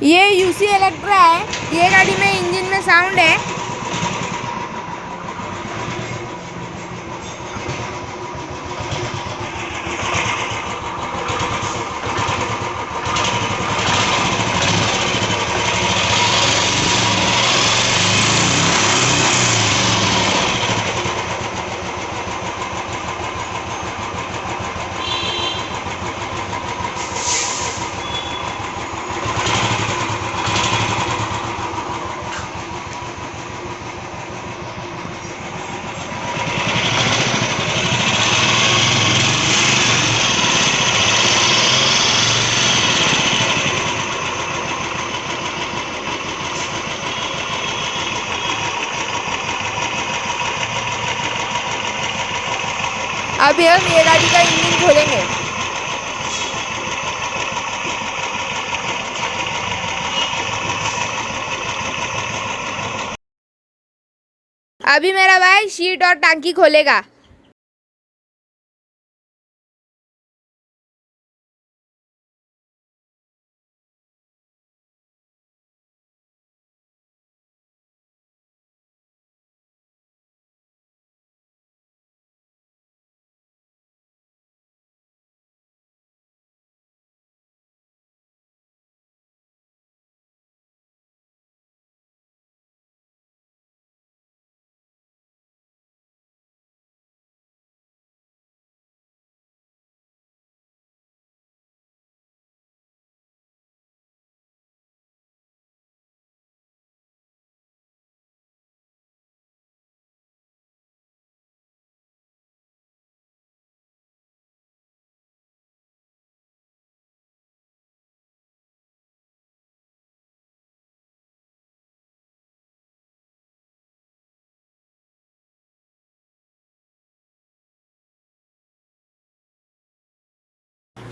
ये UC Electra है। ये गाड़ी में इंजन में साउंड है। अभी हम ये गाड़ी का इंजन खोलेंगे। अभी मेरा भाई शीट और टांकी खोलेगा।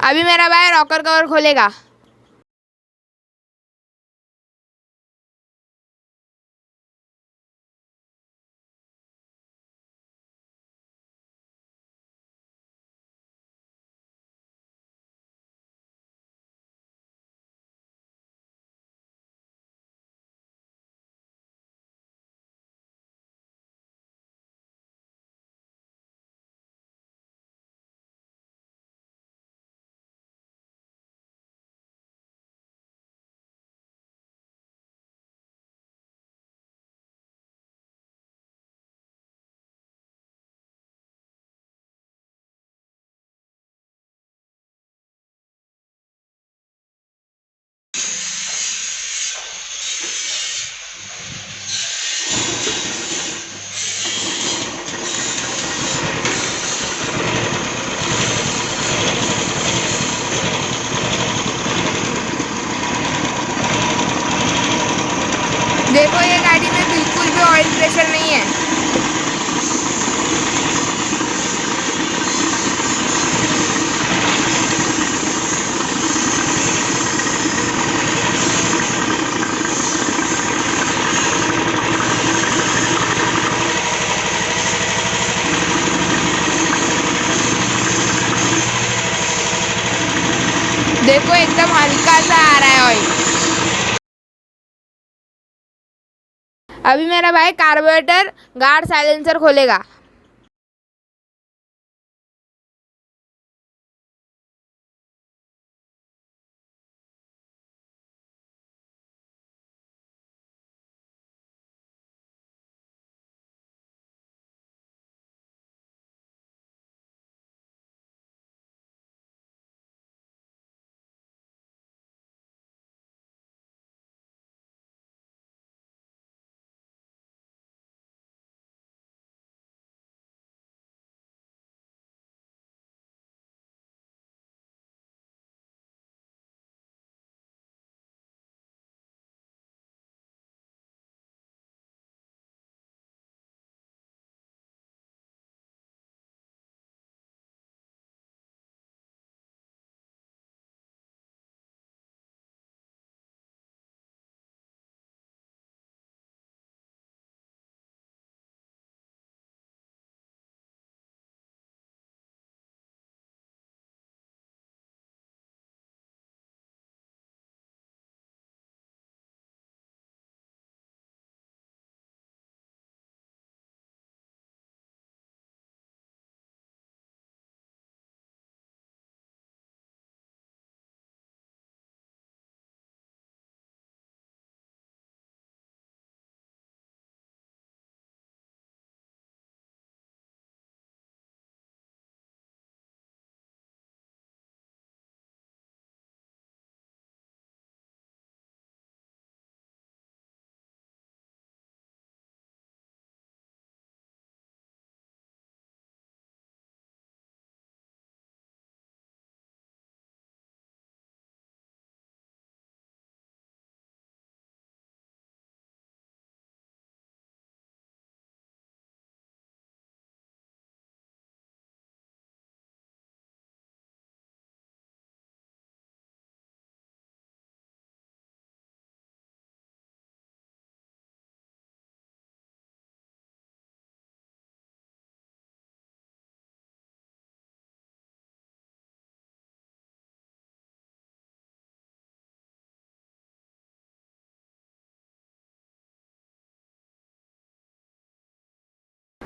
अभी मेरा भाई रॉकर कवर खोलेगा। देखो ये गाड़ी में बिल्कुल भी ऑयल प्रेशर नहीं है। देखो एकदम हल्का सा आ रहा है ऑयल। अभी मेरा भाई कार्बोरेटर गार्ड साइलेंसर खोलेगा।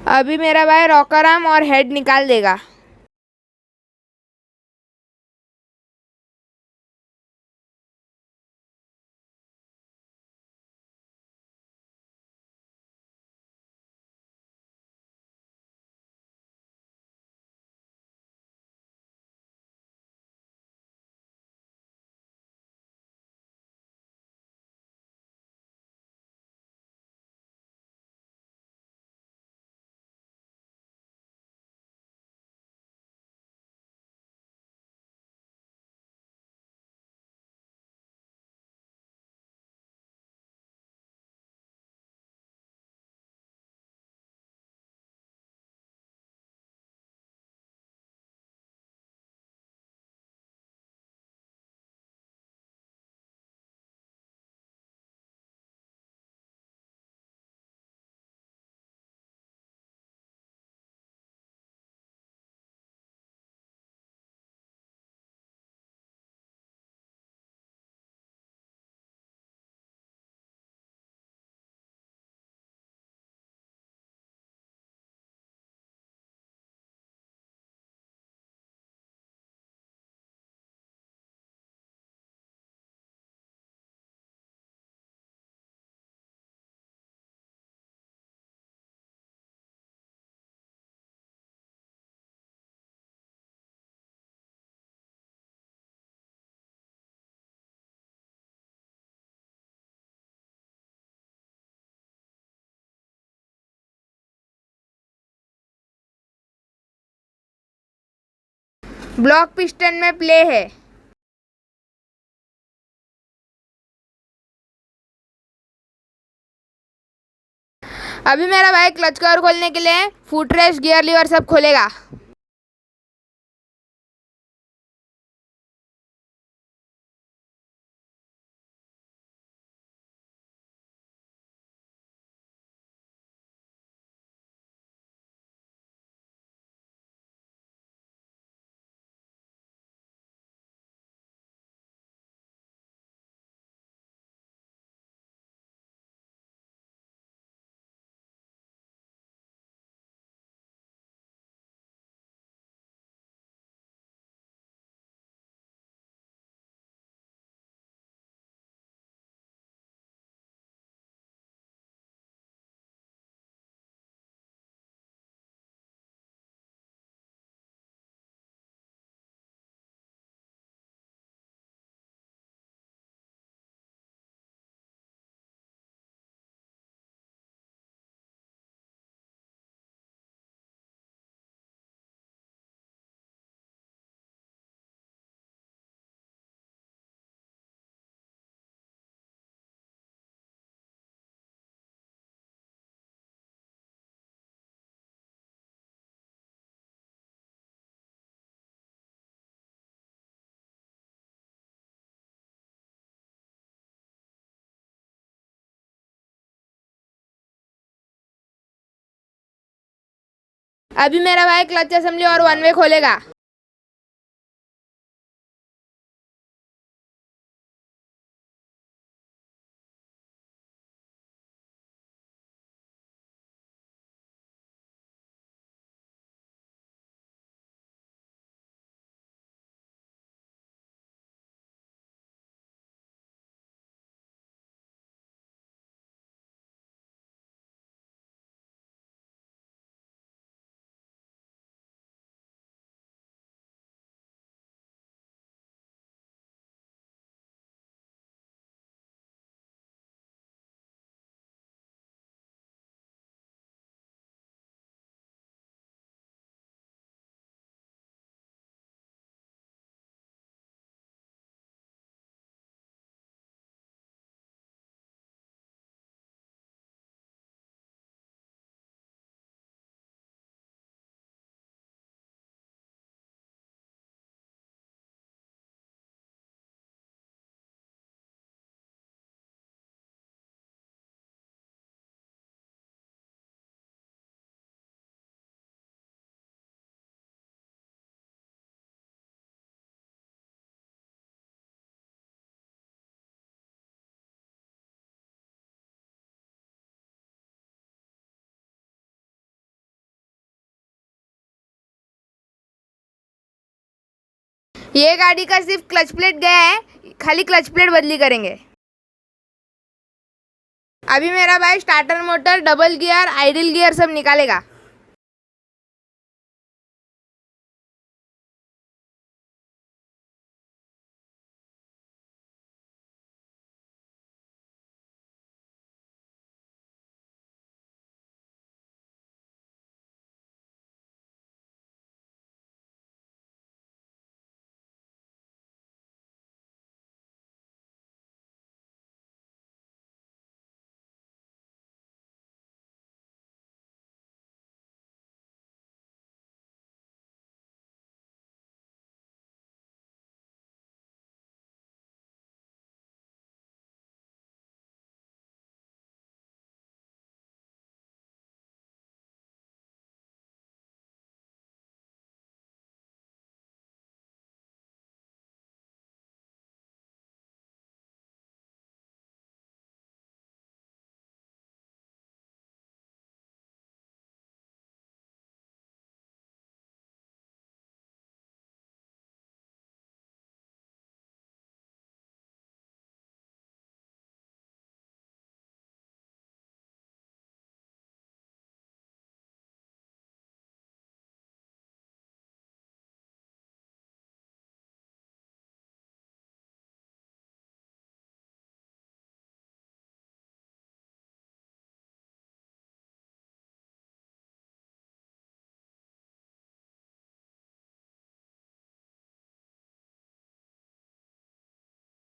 अभी मेरा भाई रॉकर आर्म और हेड निकाल देगा। ब्लॉक पिस्टन में प्ले है। अभी मेरा भाई क्लच कवर खोलने के लिए फुट रेस्ट, गियर लीवर सब खोलेगा। अभी मेरा भाई क्लच असेंबली और वन वे खोलेगा। ये गाड़ी का सिर्फ क्लच प्लेट गया है, खाली क्लच प्लेट बदली करेंगे। अभी मेरा भाई starter motor, double gear, idle gear सब निकालेगा।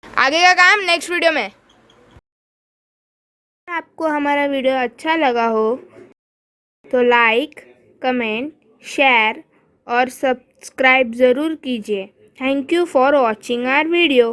आगे का काम नेक्स्ट वीडियो में। आपको हमारा वीडियो अच्छा लगा हो तो लाइक, कमेंट, शेयर और सब्सक्राइब ज़रूर कीजिए। Thank you for watching our video.